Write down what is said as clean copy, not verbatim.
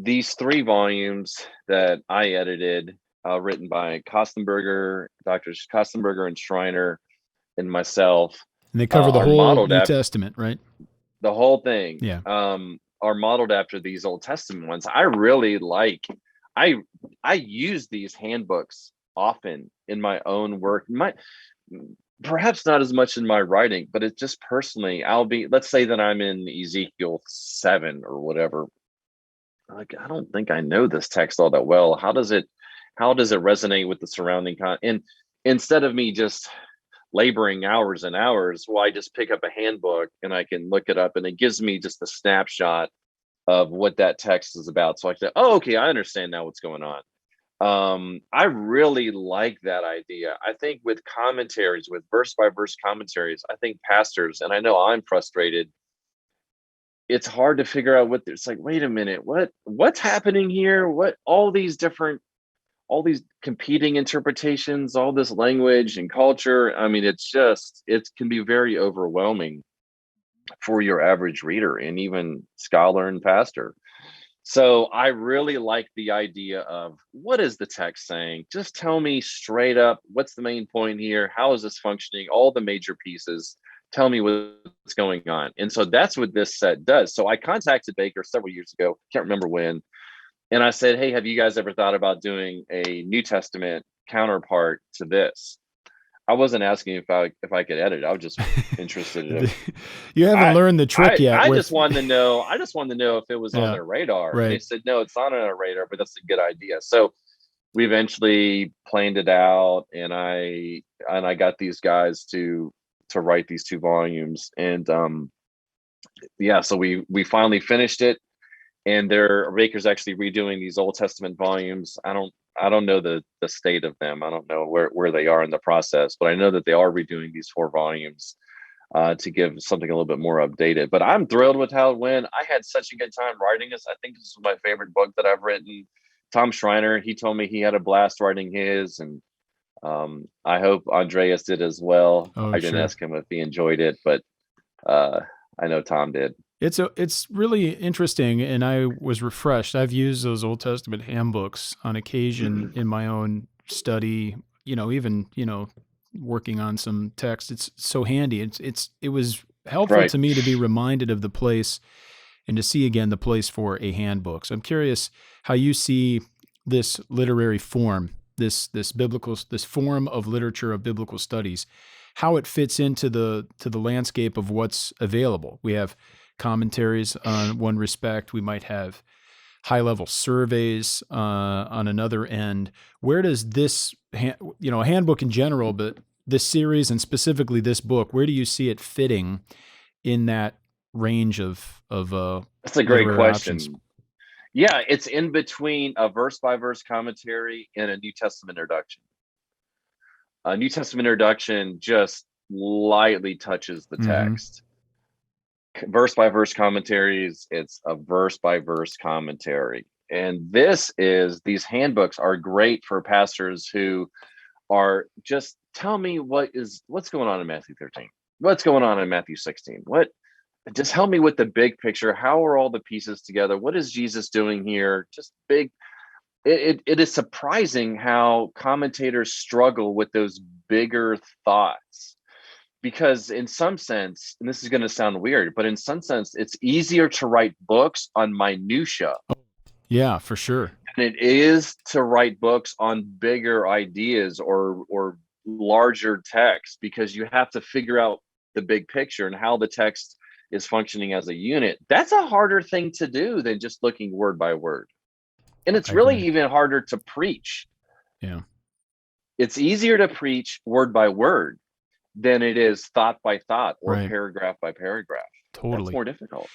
these 3 volumes that I edited, written by Doctors Kostenberger and Schreiner and myself, And they cover the are whole modeled New after Testament, right? the whole thing, Yeah. are modeled after these Old Testament ones. I really like, I I use these handbooks often in my own work. Perhaps not as much in my writing, but it's just personally, let's say that I'm in Ezekiel 7 or whatever. Like, I don't think I know this text all that well. How does it resonate with the surrounding and instead of me just laboring hours and hours, well, I just pick up a handbook and I can look it up and it gives me just a snapshot of what that text is about. So I say, oh, okay, I understand now what's going on. I really like that idea. I think with commentaries, with verse by verse commentaries, I think pastors, and I know I'm frustrated, it's hard to figure out it's like, wait a minute, what's happening here? What all these competing interpretations, all this language and culture. I mean, it can be very overwhelming for your average reader and even scholar and pastor. So I really like the idea of, what is the text saying? Just tell me straight up, what's the main point here? How is this functioning? All the major pieces. Tell me what's going on. And so that's what this set does. So I contacted Baker several years ago, can't remember when, and I said, hey, have you guys ever thought about doing a New Testament counterpart to this? I wasn't asking if I could edit. I was just interested in. You haven't I learned the trick I yet I with just wanted to know. I just wanted to know if it was on yeah, their radar, and they right. said no, it's not on our radar, but that's a good idea. So we eventually planned it out, and I got these guys to write these 2 volumes, and yeah, so we finally finished it, and Baker's actually redoing these Old Testament volumes. I don't know the state of them. I don't know where they are in the process, but I know that they are redoing these 4 volumes, to give something a little bit more updated. But I'm thrilled with how it went. I had such a good time writing this. I think this is my favorite book that I've written. Tom Schreiner, he told me he had a blast writing his, and I hope Andreas did as well. Oh, I didn't sure. ask him if he enjoyed it, but uh, I know Tom did. It's really interesting, and I was refreshed. I've used those Old Testament handbooks on occasion in my own study. Even working on some text. It's so handy. It was helpful Right. to me to be reminded of the place and to see again the place for a handbook. So I'm curious how you see this literary form, this form of literature of biblical studies, how it fits into the landscape of what's available. We have commentaries on one respect. We might have high level surveys on another end. Where does a handbook in general, but this series and specifically this book, where do you see it fitting in that range of That's a great literary options? question. Yeah, it's in between a verse by verse commentary and a New Testament introduction. A New Testament introduction just lightly touches the Mm-hmm. text. Verse by verse commentaries, it's a verse by verse commentary. And these handbooks are great for pastors who are just, tell me what's going on in Matthew 13. What's going on in Matthew 16? Just help me with the big picture. How are all the pieces together? What is Jesus doing here? Just big. It is surprising how commentators struggle with those bigger thoughts, because in some sense, and this is going to sound weird, but in some sense, it's easier to write books on minutia Yeah, for sure. than it is to write books on bigger ideas or larger text, because you have to figure out the big picture and how the text is functioning as a unit. That's a harder thing to do than just looking word by word. And it's I really agree. even harder to preach. Yeah, It's easier to preach word by word than it is thought by thought or right. paragraph by paragraph. That's Totally. more difficult.